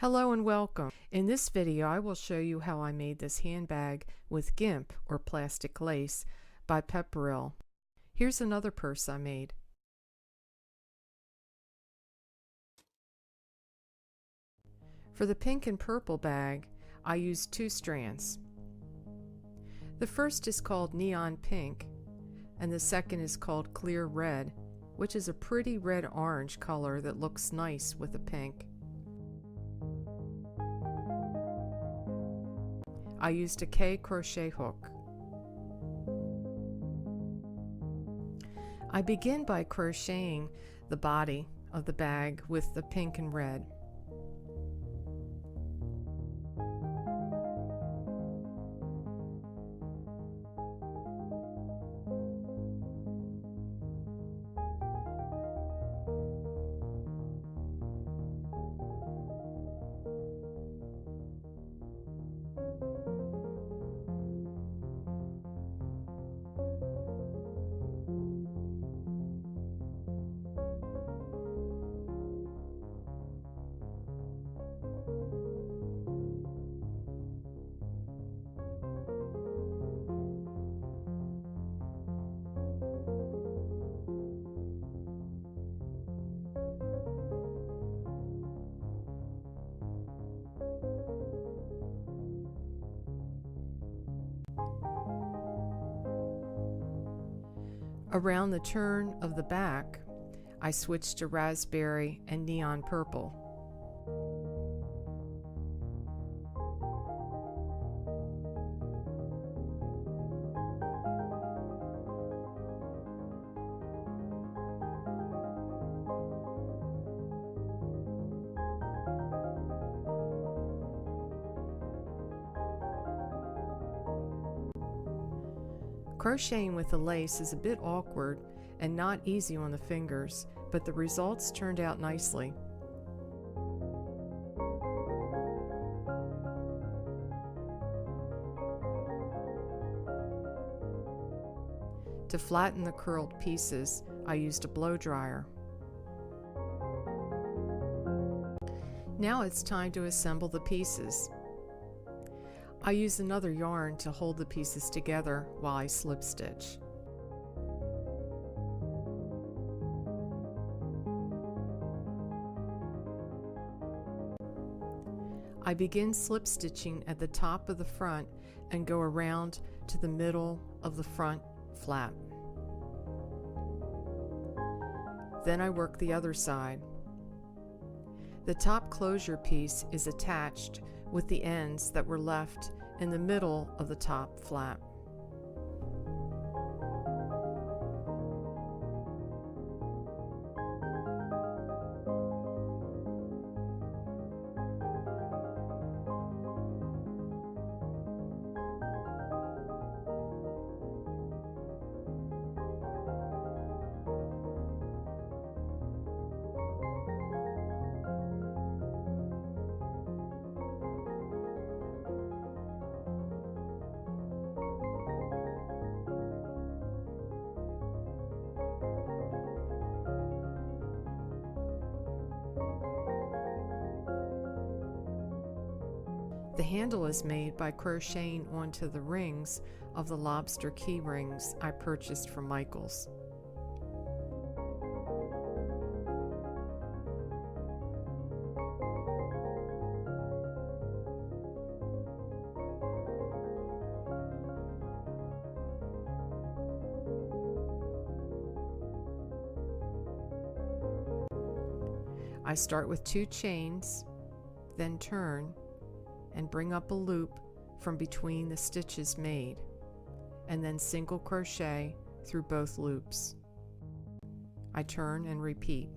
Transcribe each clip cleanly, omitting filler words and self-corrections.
Hello and welcome. In this video I will show you how I made this handbag with Gimp or plastic lace by Pepperell. Here's another purse I made. For the pink and purple bag I used two strands. The first is called neon pink and the second is called clear red, which is a pretty red-orange color that looks nice with the pink. I used a K crochet hook. I begin by crocheting the body of the bag with the pink and red. Around the turn of the back, I switched to raspberry and neon purple. Crocheting with the lace is a bit awkward and not easy on the fingers, but the results turned out nicely. To flatten the curled pieces, I used a blow dryer. Now it's time to assemble the pieces. I use another yarn to hold the pieces together while I slip stitch. I begin slip stitching at the top of the front and go around to the middle of the front flap. Then I work the other side. The top closure piece is attached with the ends that were left in the middle of the top flap. The handle is made by crocheting onto the rings of the lobster key rings I purchased from Michaels. I start with 2 chains, then turn and bring up a loop from between the stitches made, and then single crochet through both loops. I turn and repeat.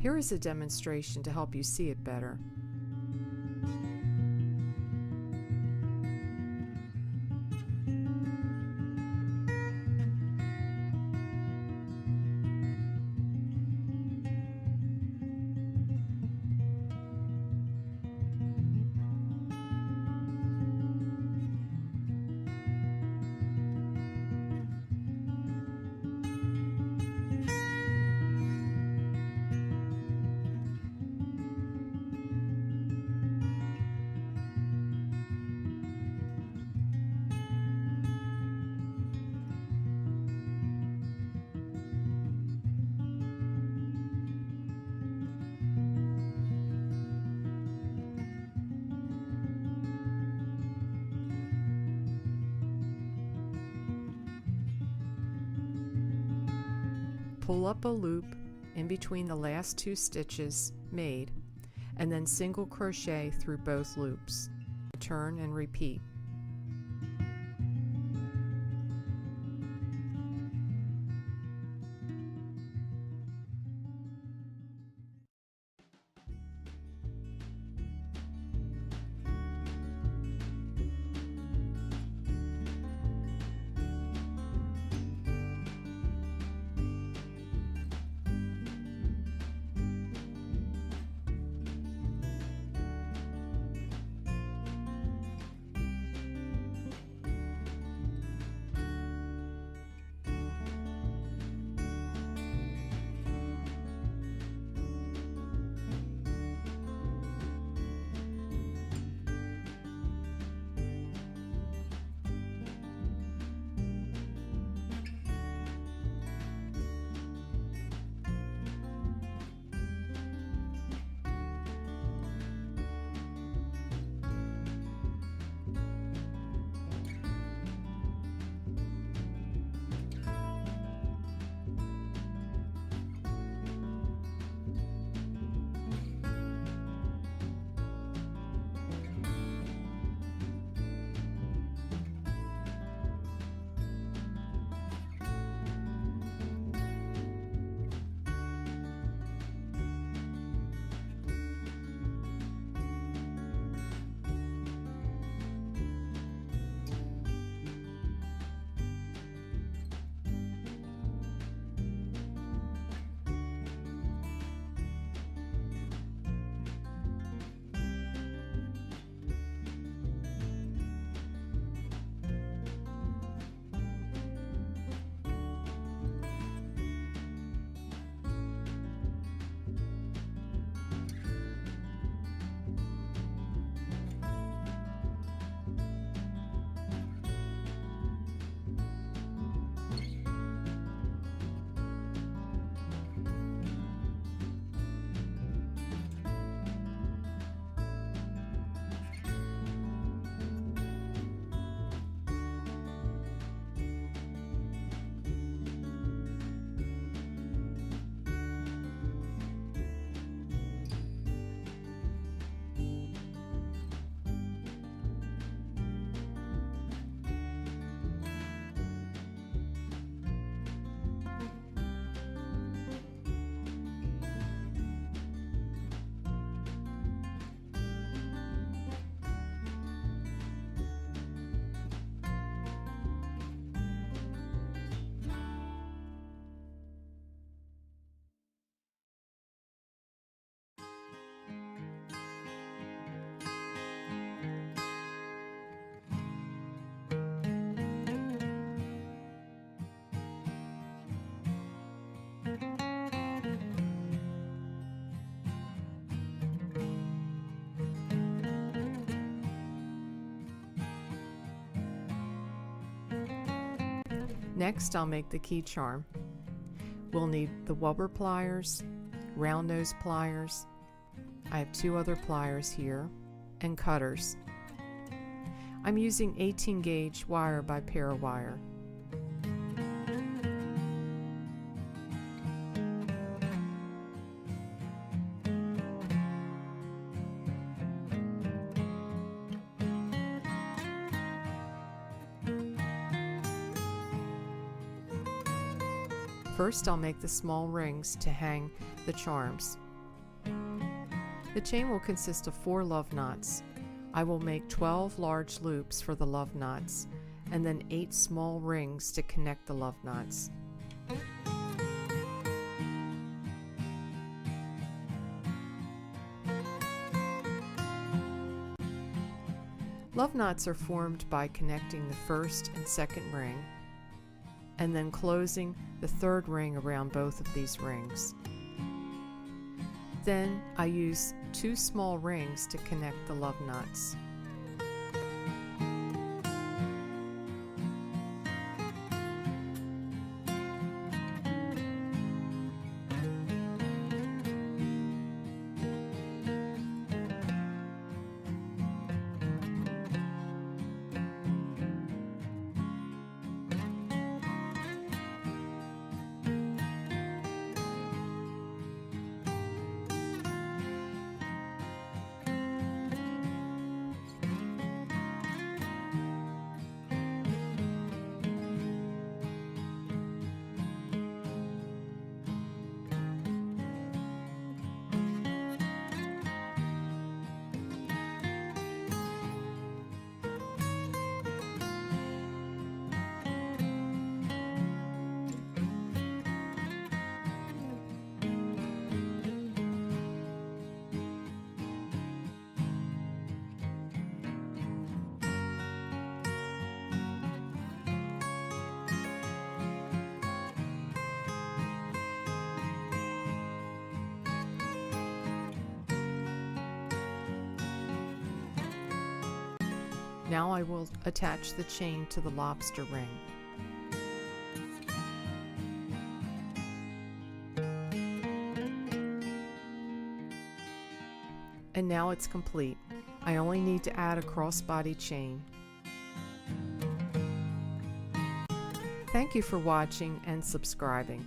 Here is a demonstration to help you see it better. Pull up a loop in between the last 2 stitches made, and then single crochet through both loops. Turn and repeat. Next, I'll make the key charm. We'll need the wobber pliers, round nose pliers, I have 2 other pliers here, and cutters. I'm using 18 gauge wire by pair wire. First, I'll make the small rings to hang the charms. The chain will consist of 4 love knots. I will make 12 large loops for the love knots, and then 8 small rings to connect the love knots. Love knots are formed by connecting the first and second ring, and then closing the third ring around both of these rings. Then I use 2 small rings to connect the love knots. Now I will attach the chain to the lobster ring. And now it's complete. I only need to add a crossbody chain. Thank you for watching and subscribing.